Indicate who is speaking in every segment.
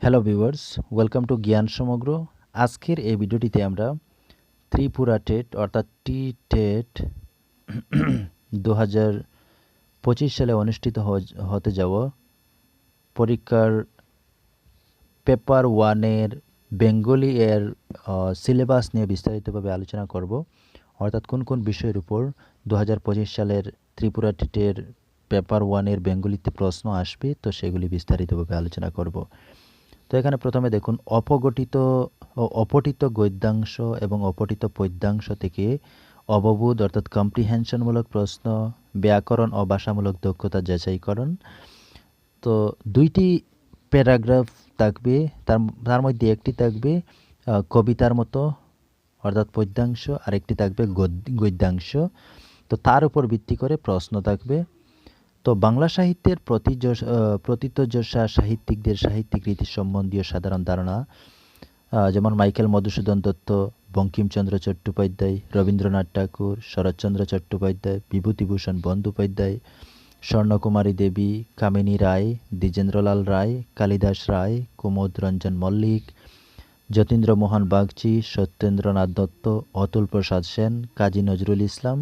Speaker 1: Hello viewers, welcome to জ্ঞান সমগ্র। আজকের এই ভিডিওটিতে আমরা ত্রিপুরা টেট অর্থাৎ টেট 2025 সালে অনুষ্ঠিত হতে যাওয়া পরীক্ষার পেপার ওয়ানের বেঙ্গলি এর সিলেবাস নিয়ে বিস্তারিতভাবে আলোচনা করব। অর্থাৎ কোন কোন বিষয়ের উপর 2025 সালের ত্রিপুরা টেটের পেপার ওয়ানের বেঙ্গলিতে প্রশ্ন আসবে, তো সেগুলি বিস্তারিতভাবে আলোচনা করব। তো এখানে প্রথমে দেখুন, অপগঠিত ও অপঠিত গদ্যাংশ এবং অপঠিত পদ্যাংশ থেকে অববোধ অর্থাৎ কম্প্রিহেনশনমূলক প্রশ্ন, ব্যাকরণ ও ভাষামূলক দক্ষতা যাচাইকরণ। তো দুইটি প্যারাগ্রাফ থাকবে, তার মধ্যে একটি থাকবে কবিতার মতো অর্থাৎ পদ্যাংশ, আর একটি থাকবে গদ্যাংশ। তো তার উপর ভিত্তি করে প্রশ্ন থাকবে। তো বাংলা সাহিত্যের প্রথিতযশা সাহিত্যিকদের সাহিত্যিক রীতি সম্বন্ধীয় সাধারণ ধারণা, যেমন মাইকেল মধুসূদন দত্ত, বঙ্কিমচন্দ্র চট্টোপাধ্যায়, রবীন্দ্রনাথ ঠাকুর, শরৎচন্দ্র চট্টোপাধ্যায়, বিভূতিভূষণ বন্দ্যোপাধ্যায়, স্বর্ণকুমারী দেবী, কামিনী রায়, দ্বিজেন্দ্রলাল রায়, কালিদাস রায়, কুমুদ রঞ্জন মল্লিক, যতীন্দ্রমোহন বাগচি, সত্যেন্দ্রনাথ দত্ত, অতুল প্রসাদ সেন, কাজী নজরুল ইসলাম,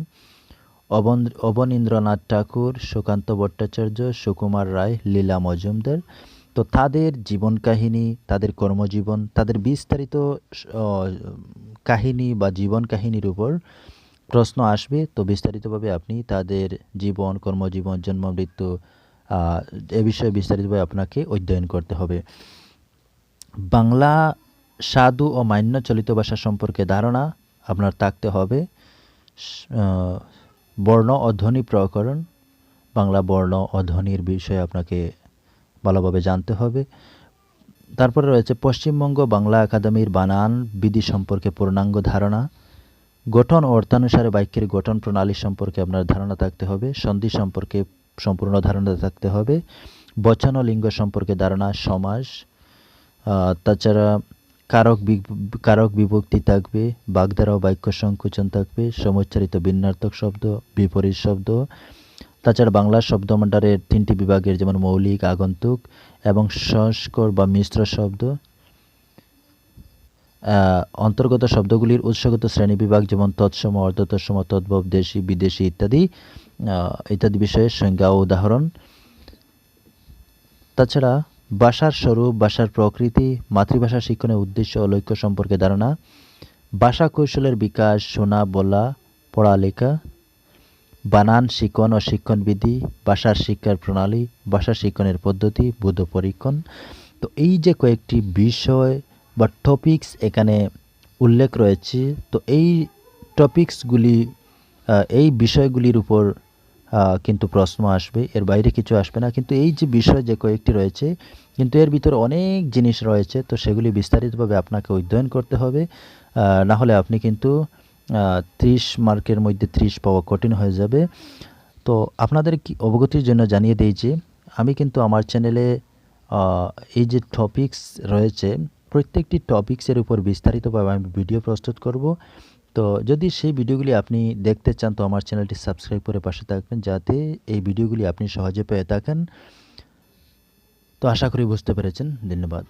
Speaker 1: অবনীন্দ্রনাথ ঠাকুর, সুকান্ত ভট্টাচার্য, সুকুমার রায়, লীলা মজুমদার। তো তাদের জীবন কাহিনী, তাদের কর্মজীবন, তাদের বিস্তারিত কাহিনী বা জীবন কাহিনীর উপর প্রশ্ন আসবে। তো বিস্তারিতভাবে আপনি তাদের জীবন, কর্মজীবন, জন্ম, মৃত্যু এ বিষয়ে বিস্তারিতভাবে আপনাকে অধ্যয়ন করতে হবে। বাংলা সাধু ও মান্য চলিত ভাষা সম্পর্কে ধারণা আপনার থাকতে হবে। বর্ণ ও ধ্বনি প্রকরণ, বাংলা বর্ণ ও ধ্বনির বিষয়ে আপনাকে ভালোভাবে জানতে হবে। তারপরে রয়েছে পশ্চিমবঙ্গ বাংলা একাডেমির বানান বিধি সম্পর্কে পূর্ণাঙ্গ ধারণা। গঠন ও অর্থানুসারে বাক্যের গঠন প্রণালী সম্পর্কে আপনার ধারণা থাকতে হবে। সন্ধি সম্পর্কে সম্পূর্ণ ধারণা থাকতে হবে। বচন ও লিঙ্গ সম্পর্কে ধারণা, সমাস, তাছাড়া কারক বিভক্তি থাকবে, বাগধারা ও বাক্য সংকোচন থাকবে, সমুচ্চারিত ভিন্নার্থক শব্দ, বিপরীত শব্দ। তাছাড়া বাংলা শব্দভাণ্ডারের 3টি বিভাগের, যেমন মৌলিক, আগন্তুক এবং সংস্কর বা মিশ্র শব্দ। অন্তর্গত শব্দগুলির উৎসগত শ্রেণীবিভাগ, যেমন তৎসম, অর্ধতৎসম, তদ্ভব, দেশি, বিদেশি ইত্যাদি ইত্যাদি বিষয়ে সংজ্ঞা ও উদাহরণ। তাছাড়া ভাষার স্বরূপ, ভাষার প্রকৃতি, মাতৃভাষা শিক্ষণের উদ্দেশ্য ও লক্ষ্য সম্পর্কে ধারণা, ভাষা কৌশলের বিকাশ, শোনা, বলা, পড়ালেখা, বানান শিক্ষণ ও শিক্ষণবিধি, ভাষার শিক্ষার প্রণালী, ভাষা শিক্ষণের পদ্ধতি, বোধ পরীক্ষণ। তো এই যে কয়েকটি বিষয় বা টপিকস এখানে উল্লেখ রয়েছে, তো এই টপিকসগুলি, এই বিষয়গুলির উপর কিন্তু প্রশ্ন আসবে, এর বাইরে কিছু আসবে না। কিন্তু এই যে বিষয় যে কয়েকটি রয়েছে, কিন্তু এর ভিতরে অনেক জিনিস রয়েছে, তো সেগুলি বিস্তারিতভাবে আপনাকে অধ্যয়ন করতে হবে। না হলে আপনি কিন্তু 30 মার্কের মধ্যে 30 পাওয়া কঠিন হয়ে যাবে। তো আপনাদের কি অবগতির জন্য জানিয়ে দিই যে আমি কিন্তু আমার চ্যানেলে এই যে টপিকস রয়েছে, প্রত্যেকটি টপিক্সের উপর বিস্তারিতভাবে আমি ভিডিও প্রস্তুত করব। তো যদি সেই ভিডিওগুলি আপনি দেখতে চান, তো আমার চ্যানেলটি সাবস্ক্রাইব করে পাশে থাকবেন, যাতে এই ভিডিওগুলি আপনি সহজে পেয়ে থাকেন। তো আশা করি বুঝতে পেরেছেন। ধন্যবাদ।